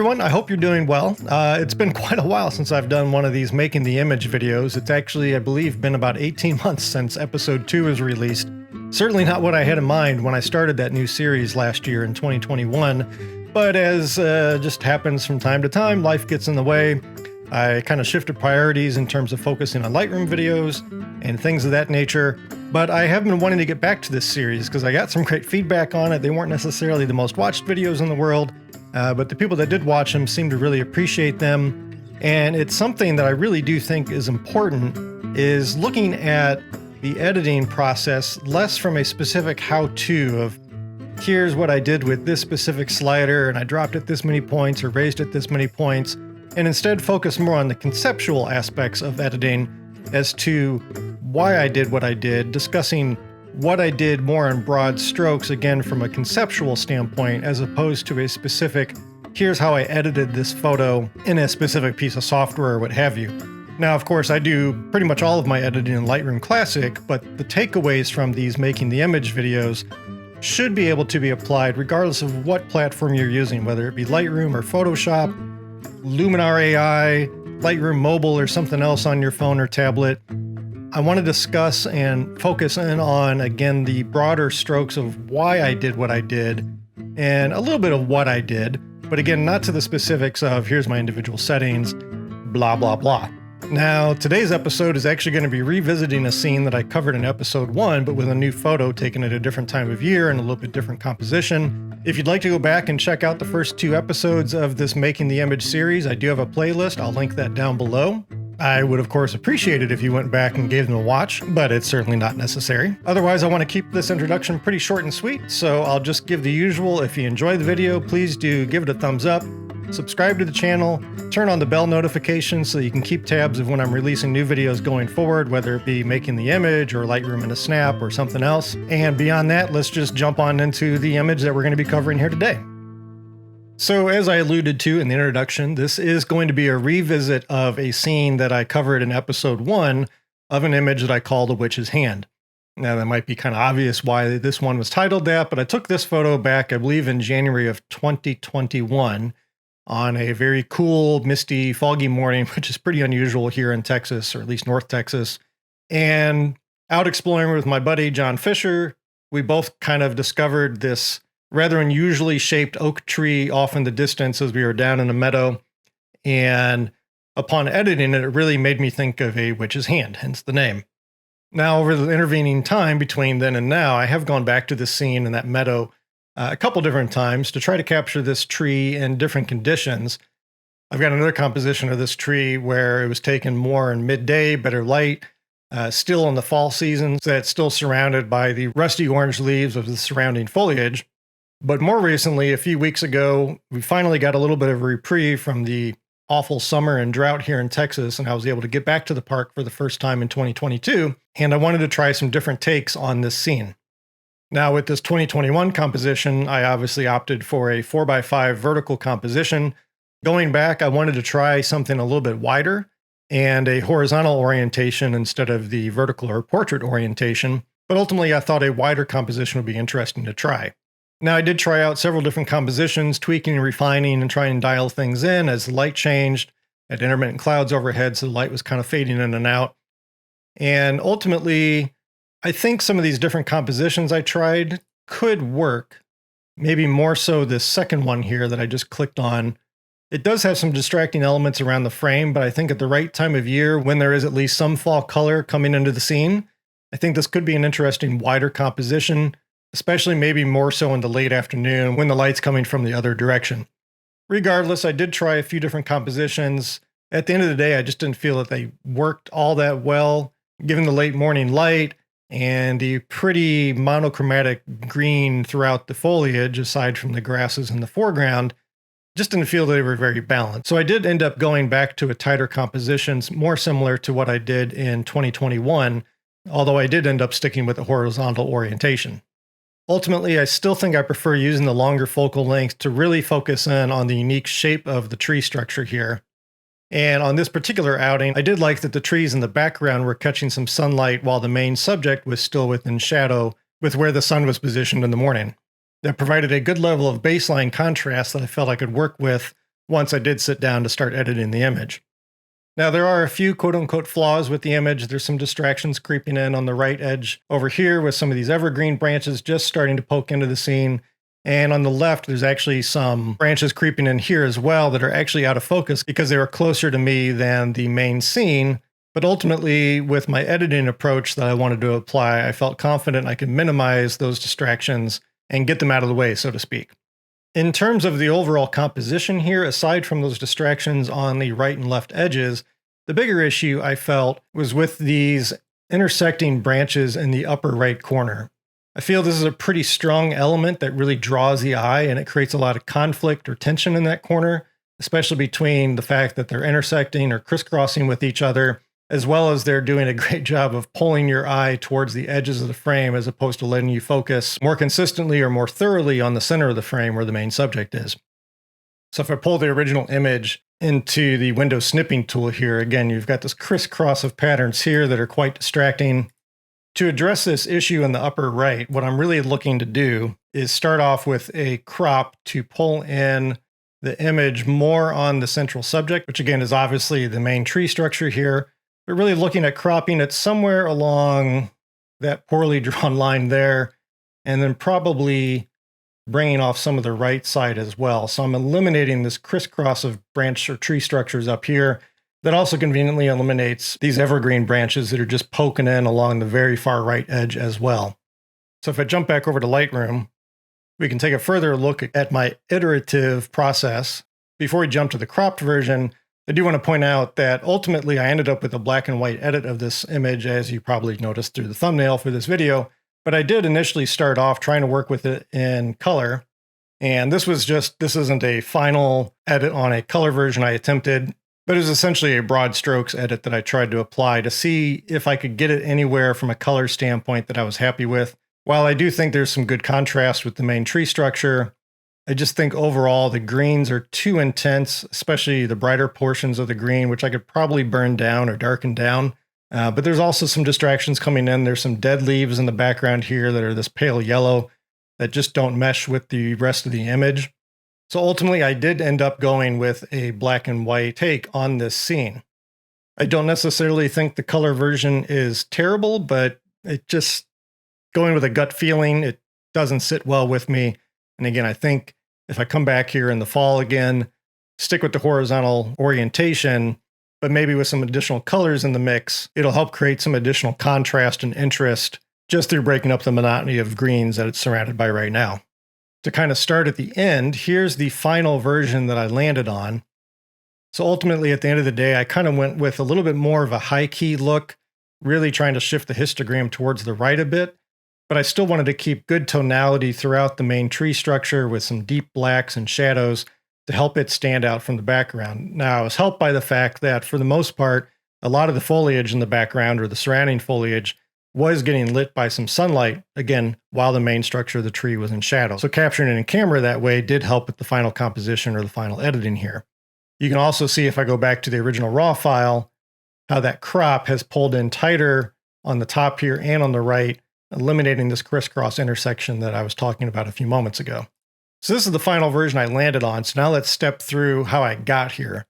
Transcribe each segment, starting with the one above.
everyone, I hope you're doing well. It's been quite a while since I've done one of these making the image videos. It's actually, I believe, been about 18 months since episode 2 was released. Certainly not what I had in mind when I started that new series last year in 2021, but as just happens from time to time, life gets in the way. I kind of shifted priorities in terms of focusing on Lightroom videos and things of that nature. But I have been wanting to get back to this series because I got some great feedback on it. They weren't necessarily the most watched videos in the world, but the people that did watch them seemed to really appreciate them. And it's something that I really do think is important, is looking at the editing process less from a specific how-to of here's what I did with this specific slider and I dropped it this many points or raised it this many points, and instead focus more on the conceptual aspects of editing as to why I did what I did, discussing what I did more in broad strokes, again from a conceptual standpoint, as opposed to a specific, here's how I edited this photo in a specific piece of software or what have you. Now, of course, I do pretty much all of my editing in Lightroom Classic, but the takeaways from these making the image videos should be able to be applied regardless of what platform you're using, whether it be Lightroom or Photoshop, Luminar AI, Lightroom Mobile, or something else on your phone or tablet. I want to discuss and focus in on, again, the broader strokes of why I did what I did and a little bit of what I did, but again, not to the specifics of here's my individual settings, blah, blah, blah. Now, today's episode is actually going to be revisiting a scene that I covered in episode 1, but with a new photo taken at a different time of year and a little bit different composition. If you'd like to go back and check out the first 2 episodes of this Making the Image series, I do have a playlist. I'll link that down below. I would, of course, appreciate it if you went back and gave them a watch, but it's certainly not necessary. Otherwise, I want to keep this introduction pretty short and sweet, so I'll just give the usual. If you enjoy the video, please do give it a thumbs up, subscribe to the channel, turn on the bell notifications so you can keep tabs of when I'm releasing new videos going forward, whether it be Making the Image or Lightroom in a Snap or something else. And beyond that, let's just jump on into the image that we're going to be covering here today. So as I alluded to in the introduction, this is going to be a revisit of a scene that I covered in episode 1 of an image that I called A Witch's Hand. Now that might be kind of obvious why this one was titled that, but I took this photo back, I believe in January of 2021 on a very cool, misty, foggy morning, which is pretty unusual here in Texas, or at least North Texas. And out exploring with my buddy, John Fisher, we both kind of discovered this rather unusually shaped oak tree off in the distance as we were down in a meadow. And upon editing it, it really made me think of A Witch's Hand, hence the name. Now, over the intervening time between then and now, I have gone back to this scene in that meadow a couple different times to try to capture this tree in different conditions. I've got another composition of this tree where it was taken more in midday, better light, still in the fall season, so it's still surrounded by the rusty orange leaves of the surrounding foliage. But more recently, a few weeks ago, we finally got a little bit of a reprieve from the awful summer and drought here in Texas, and I was able to get back to the park for the first time in 2022, and I wanted to try some different takes on this scene. Now, with this 2021 composition, I obviously opted for a 4x5 vertical composition. Going back, I wanted to try something a little bit wider and a horizontal orientation instead of the vertical or portrait orientation, but ultimately I thought a wider composition would be interesting to try. Now, I did try out several different compositions, tweaking and refining and trying to dial things in as the light changed. I had intermittent clouds overhead, so the light was kind of fading in and out. And ultimately, I think some of these different compositions I tried could work, maybe more so this second one here that I just clicked on. It does have some distracting elements around the frame, but I think at the right time of year, when there is at least some fall color coming into the scene, I think this could be an interesting wider composition, especially maybe more so in the late afternoon when the light's coming from the other direction. Regardless, I did try a few different compositions. At the end of the day, I just didn't feel that they worked all that well, given the late morning light and the pretty monochromatic green throughout the foliage, aside from the grasses in the foreground. Just didn't feel they were very balanced. So I did end up going back to a tighter compositions, more similar to what I did in 2021, although I did end up sticking with the horizontal orientation. Ultimately, I still think I prefer using the longer focal length to really focus in on the unique shape of the tree structure here. And on this particular outing, I did like that the trees in the background were catching some sunlight while the main subject was still within shadow with where the sun was positioned in the morning. That provided a good level of baseline contrast that I felt I could work with once I did sit down to start editing the image. Now, there are a few quote-unquote flaws with the image. There's some distractions creeping in on the right edge over here with some of these evergreen branches just starting to poke into the scene. And on the left, there's actually some branches creeping in here as well that are actually out of focus because they were closer to me than the main scene. But ultimately, with my editing approach that I wanted to apply, I felt confident I could minimize those distractions and get them out of the way, so to speak. In terms of the overall composition here, aside from those distractions on the right and left edges, the bigger issue I felt was with these intersecting branches in the upper right corner. I feel this is a pretty strong element that really draws the eye, and it creates a lot of conflict or tension in that corner, especially between the fact that they're intersecting or crisscrossing with each other, as well as they're doing a great job of pulling your eye towards the edges of the frame as opposed to letting you focus more consistently or more thoroughly on the center of the frame where the main subject is. So if I pull the original image into the window snipping tool here, again, you've got this crisscross of patterns here that are quite distracting. To address this issue in the upper right, what I'm really looking to do is start off with a crop to pull in the image more on the central subject, which again is obviously the main tree structure here. But really looking at cropping it somewhere along that poorly drawn line there, and then probably bringing off some of the right side as well. So I'm eliminating this crisscross of branch or tree structures up here. That also conveniently eliminates these evergreen branches that are just poking in along the very far right edge as well. So if I jump back over to Lightroom, we can take a further look at my iterative process. Before we jump to the cropped version, I do want to point out that ultimately I ended up with a black and white edit of this image, as you probably noticed through the thumbnail for this video, but I did initially start off trying to work with it in color. And this isn't a final edit on a color version I attempted, but it was essentially a broad strokes edit that I tried to apply to see if I could get it anywhere from a color standpoint that I was happy with. While I do think there's some good contrast with the main tree structure, I just think overall the greens are too intense, especially the brighter portions of the green, which I could probably burn down or darken down. But there's also some distractions coming in. There's some dead leaves in the background here that are this pale yellow that just don't mesh with the rest of the image. So ultimately, I did end up going with a black and white take on this scene. I don't necessarily think the color version is terrible, but it just, going with a gut feeling, it doesn't sit well with me. And again, I think if I come back here in the fall again, stick with the horizontal orientation, but maybe with some additional colors in the mix, it'll help create some additional contrast and interest just through breaking up the monotony of greens that it's surrounded by right now. To kind of start at the end, here's the final version that I landed on. So ultimately, at the end of the day, I kind of went with a little bit more of a high key look, really trying to shift the histogram towards the right a bit. But I still wanted to keep good tonality throughout the main tree structure with some deep blacks and shadows to help it stand out from the background. Now, I was helped by the fact that, for the most part, a lot of the foliage in the background or the surrounding foliage was getting lit by some sunlight, again, while the main structure of the tree was in shadow. So capturing it in camera that way did help with the final composition or the final editing here. You can also see, if I go back to the original raw file, how that crop has pulled in tighter on the top here and on the right, eliminating this crisscross intersection that I was talking about a few moments ago. So this is the final version I landed on. So now let's step through how I got here.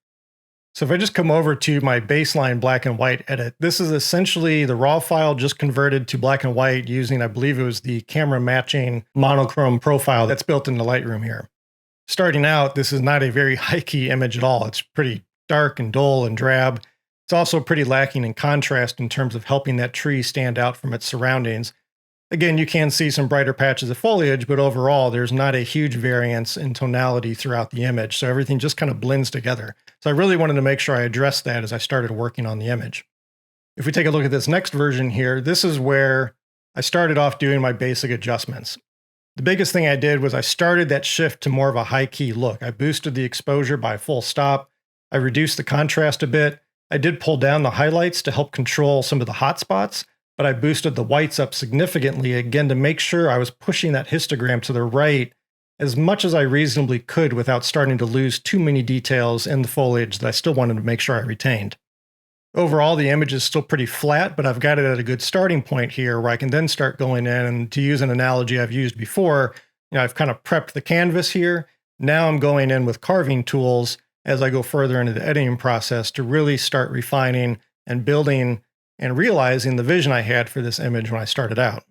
So if I just come over to my baseline black and white edit, this is essentially the raw file just converted to black and white using, I believe it was the camera matching monochrome profile that's built into Lightroom here. Starting out, this is not a very high key image at all. It's pretty dark and dull and drab. It's also pretty lacking in contrast in terms of helping that tree stand out from its surroundings. Again, you can see some brighter patches of foliage, but overall, there's not a huge variance in tonality throughout the image. So everything just kind of blends together. So I really wanted to make sure I addressed that as I started working on the image. If we take a look at this next version here, this is where I started off doing my basic adjustments. The biggest thing I did was I started that shift to more of a high key look. I boosted the exposure by full stop. I reduced the contrast a bit. I did pull down the highlights to help control some of the hot spots, but I boosted the whites up significantly, again, to make sure I was pushing that histogram to the right as much as I reasonably could without starting to lose too many details in the foliage that I still wanted to make sure I retained. Overall, the image is still pretty flat, but I've got it at a good starting point here where I can then start going in, and to use an analogy I've used before, I've kind of prepped the canvas here. Now I'm going in with carving tools as I go further into the editing process to really start refining and building and realizing the vision I had for this image when I started out.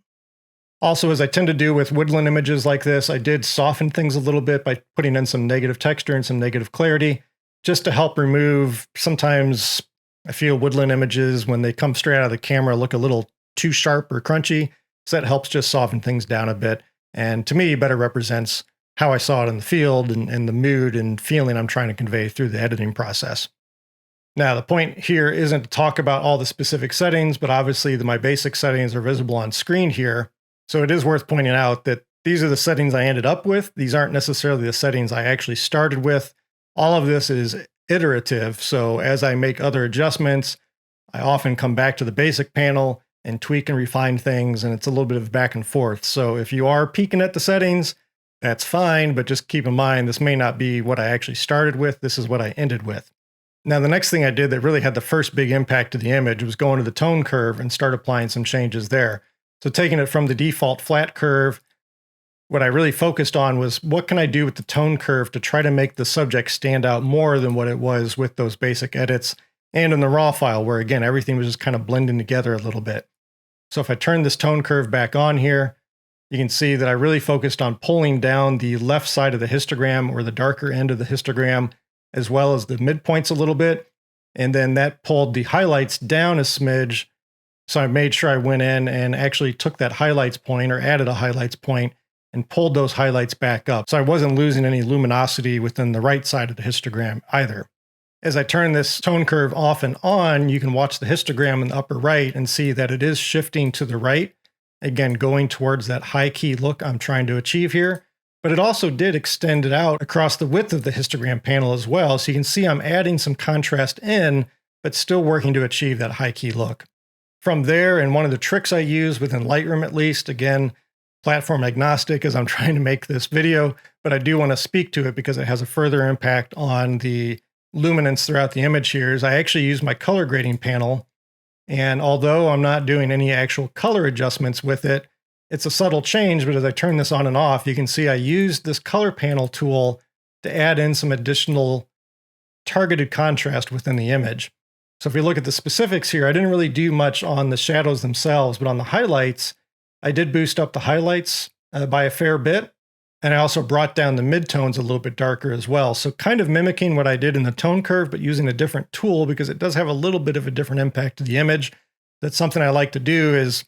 Also, as I tend to do with woodland images like this, I did soften things a little bit by putting in some negative texture and some negative clarity, just to help remove, sometimes I feel woodland images, when they come straight out of the camera, look a little too sharp or crunchy. So that helps just soften things down a bit. And to me, better represents how I saw it in the field and the mood and feeling I'm trying to convey through the editing process. Now, the point here isn't to talk about all the specific settings, but obviously my basic settings are visible on screen here. So it is worth pointing out that these are the settings I ended up with. These aren't necessarily the settings I actually started with. All of this is iterative. So as I make other adjustments, I often come back to the basic panel and tweak and refine things, and it's a little bit of back and forth. So if you are peeking at the settings, that's fine, but just keep in mind, this may not be what I actually started with. This is what I ended with. Now, the next thing I did that really had the first big impact to the image was going to the tone curve and start applying some changes there. So taking it from the default flat curve, what I really focused on was what can I do with the tone curve to try to make the subject stand out more than what it was with those basic edits and in the raw file, where again, everything was just kind of blending together a little bit. So if I turn this tone curve back on here, you can see that I really focused on pulling down the left side of the histogram, or the darker end of the histogram, as well as the midpoints a little bit. And then that pulled the highlights down a smidge. So I made sure I went in and actually took that highlights point, or added a highlights point, and pulled those highlights back up. So I wasn't losing any luminosity within the right side of the histogram either. As I turn this tone curve off and on, you can watch the histogram in the upper right and see that it is shifting to the right. Again, going towards that high key look I'm trying to achieve here. But it also did extend it out across the width of the histogram panel as well. So you can see I'm adding some contrast in, but still working to achieve that high key look. From there, and one of the tricks I use within Lightroom at least, again, platform agnostic as I'm trying to make this video, but I do want to speak to it because it has a further impact on the luminance throughout the image here, is I actually use my color grading panel. And although I'm not doing any actual color adjustments with it, it's a subtle change, but as I turn this on and off, you can see I used this color panel tool to add in some additional targeted contrast within the image. So if we look at the specifics here, I didn't really do much on the shadows themselves, but on the highlights, I did boost up the highlights by a fair bit. And I also brought down the midtones a little bit darker as well. So kind of mimicking what I did in the tone curve, but using a different tool because it does have a little bit of a different impact to the image. That's something I like to do, is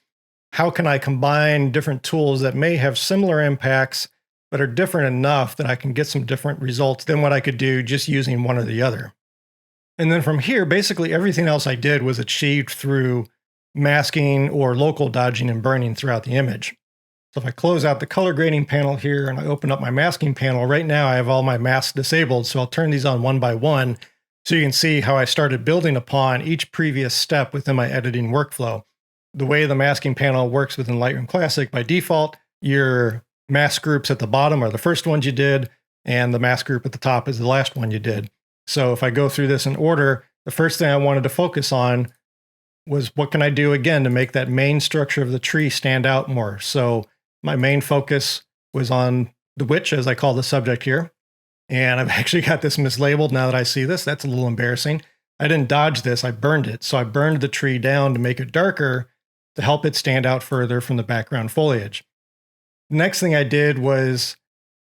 how can I combine different tools that may have similar impacts, but are different enough that I can get some different results than what I could do just using one or the other. And then from here, basically everything else I did was achieved through masking or local dodging and burning throughout the image. So if I close out the color grading panel here and I open up my masking panel, right now I have all my masks disabled. So I'll turn these on one by one so you can see how I started building upon each previous step within my editing workflow. The way the masking panel works within Lightroom Classic, by default, your mask groups at the bottom are the first ones you did, and the mask group at the top is the last one you did. So if I go through this in order, the first thing I wanted to focus on was what can I do again to make that main structure of the tree stand out more. So my main focus was on the witch, as I call the subject here. And I've actually got this mislabeled now that I see this. That's a little embarrassing. I didn't dodge this, I burned it. So I burned the tree down to make it darker to help it stand out further from the background foliage. The next thing I did was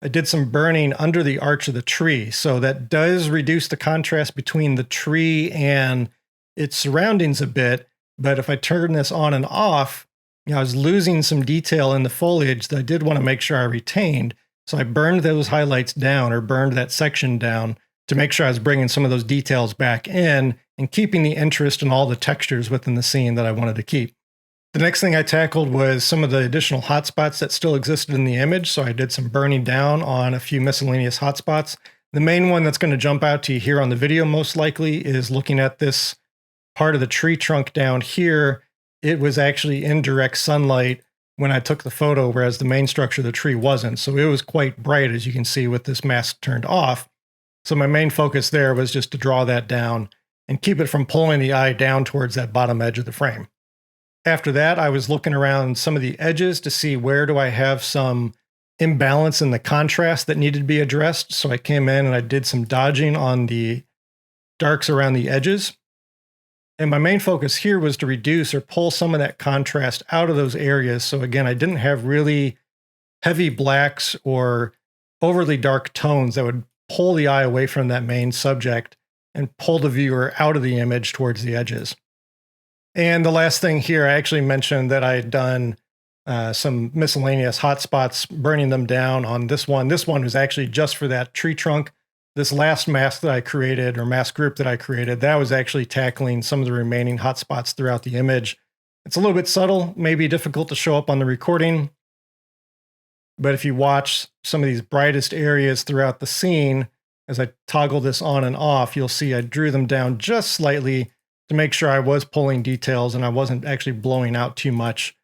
I did some burning under the arch of the tree. So that does reduce the contrast between the tree and its surroundings a bit. But if I turn this on and off, I was losing some detail in the foliage that I did want to make sure I retained. So I burned those highlights down, or burned that section down, to make sure I was bringing some of those details back in and keeping the interest in all the textures within the scene that I wanted to keep. The next thing I tackled was some of the additional hotspots that still existed in the image. So I did some burning down on a few miscellaneous hotspots. The main one that's going to jump out to you here on the video most likely is looking at this part of the tree trunk down here. It was actually in direct sunlight when I took the photo, whereas the main structure of the tree wasn't. So it was quite bright, as you can see with this mask turned off. So my main focus there was just to draw that down and keep it from pulling the eye down towards that bottom edge of the frame. After that, I was looking around some of the edges to see where do I have some imbalance in the contrast that needed to be addressed. So I came in and I did some dodging on the darks around the edges. And my main focus here was to reduce or pull some of that contrast out of those areas. So again, I didn't have really heavy blacks or overly dark tones that would pull the eye away from that main subject and pull the viewer out of the image towards the edges. And the last thing here, I actually mentioned that I had done some miscellaneous hotspots, burning them down on this one. This one was actually just for that tree trunk. This last mask that I created, or mask group that I created, that was actually tackling some of the remaining hotspots throughout the image. It's a little bit subtle, maybe difficult to show up on the recording, but if you watch some of these brightest areas throughout the scene, as I toggle this on and off, you'll see I drew them down just slightly to make sure I was pulling details and I wasn't actually blowing out too much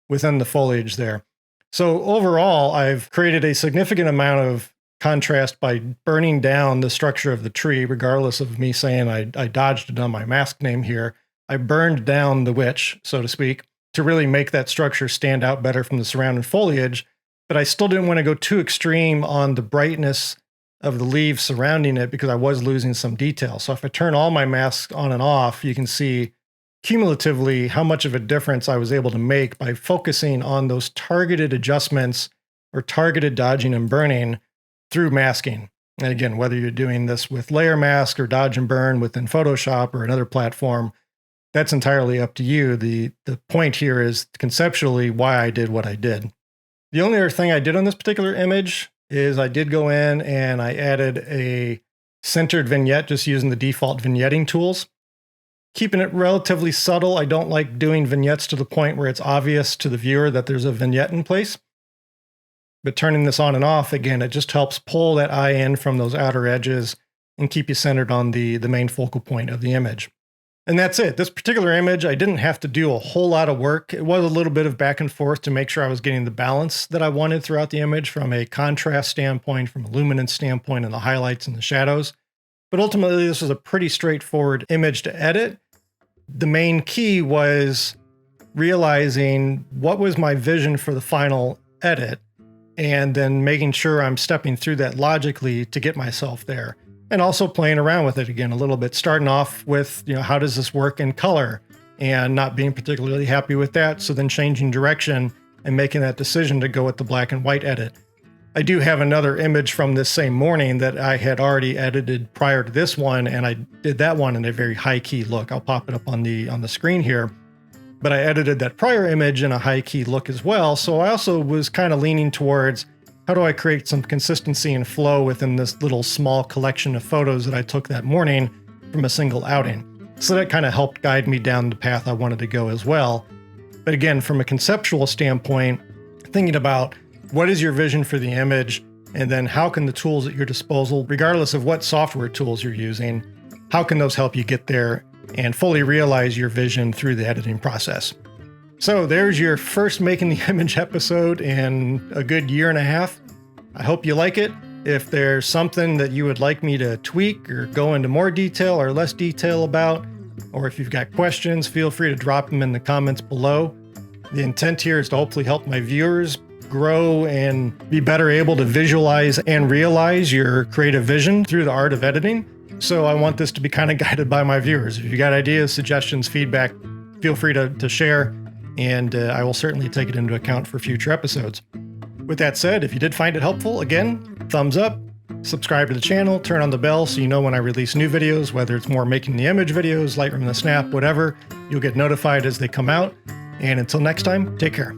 within the foliage there. So overall, I've created a significant amount of contrast by burning down the structure of the tree, regardless of me saying I dodged it on my mask name here. I burned down the witch, so to speak, to really make that structure stand out better from the surrounding foliage. But I still didn't want to go too extreme on the brightness of the leaves surrounding it because I was losing some detail. So if I turn all my masks on and off, you can see cumulatively how much of a difference I was able to make by focusing on those targeted adjustments or targeted dodging and burning through masking. And again, whether you're doing this with layer mask or dodge and burn within Photoshop or another platform, that's entirely up to you. The point here is conceptually why I did what I did. The only other thing I did on this particular image is I did go in and I added a centered vignette just using the default vignetting tools. Keeping it relatively subtle. I don't like doing vignettes to the point where it's obvious to the viewer that there's a vignette in place. But turning this on and off, again, it just helps pull that eye in from those outer edges and keep you centered on the main focal point of the image. And that's it. This particular image, I didn't have to do a whole lot of work. It was a little bit of back and forth to make sure I was getting the balance that I wanted throughout the image from a contrast standpoint, from a luminance standpoint, and the highlights and the shadows. But ultimately, this was a pretty straightforward image to edit. The main key was realizing what was my vision for the final edit, and then making sure I'm stepping through that logically to get myself there. And also playing around with it again a little bit, starting off with, how does this work in color? And not being particularly happy with that, so then changing direction and making that decision to go with the black and white edit. I do have another image from this same morning that I had already edited prior to this one, and I did that one in a very high-key look. I'll pop it up on the screen here. But I edited that prior image in a high-key look as well, so I also was kind of leaning towards how do I create some consistency and flow within this little small collection of photos that I took that morning from a single outing. So that kind of helped guide me down the path I wanted to go as well. But again, from a conceptual standpoint, thinking about what is your vision for the image, and then how can the tools at your disposal, regardless of what software tools you're using, how can those help you get there and fully realize your vision through the editing process? So there's your first Making the Image episode in a good year and a half. I hope you like it. If there's something that you would like me to tweak or go into more detail or less detail about, or if you've got questions, feel free to drop them in the comments below. The intent here is to hopefully help my viewers grow and be better able to visualize and realize your creative vision through the art of editing. So I want this to be kind of guided by my viewers. If you got ideas, suggestions, feedback, feel free to share, and I will certainly take it into account for future episodes. With that said, if you did find it helpful, again, thumbs up, subscribe to the channel, turn on the bell so you know when I release new videos, whether it's more Making the Image videos, Lightroom the Snap, whatever, you'll get notified as they come out. And until next time, take care.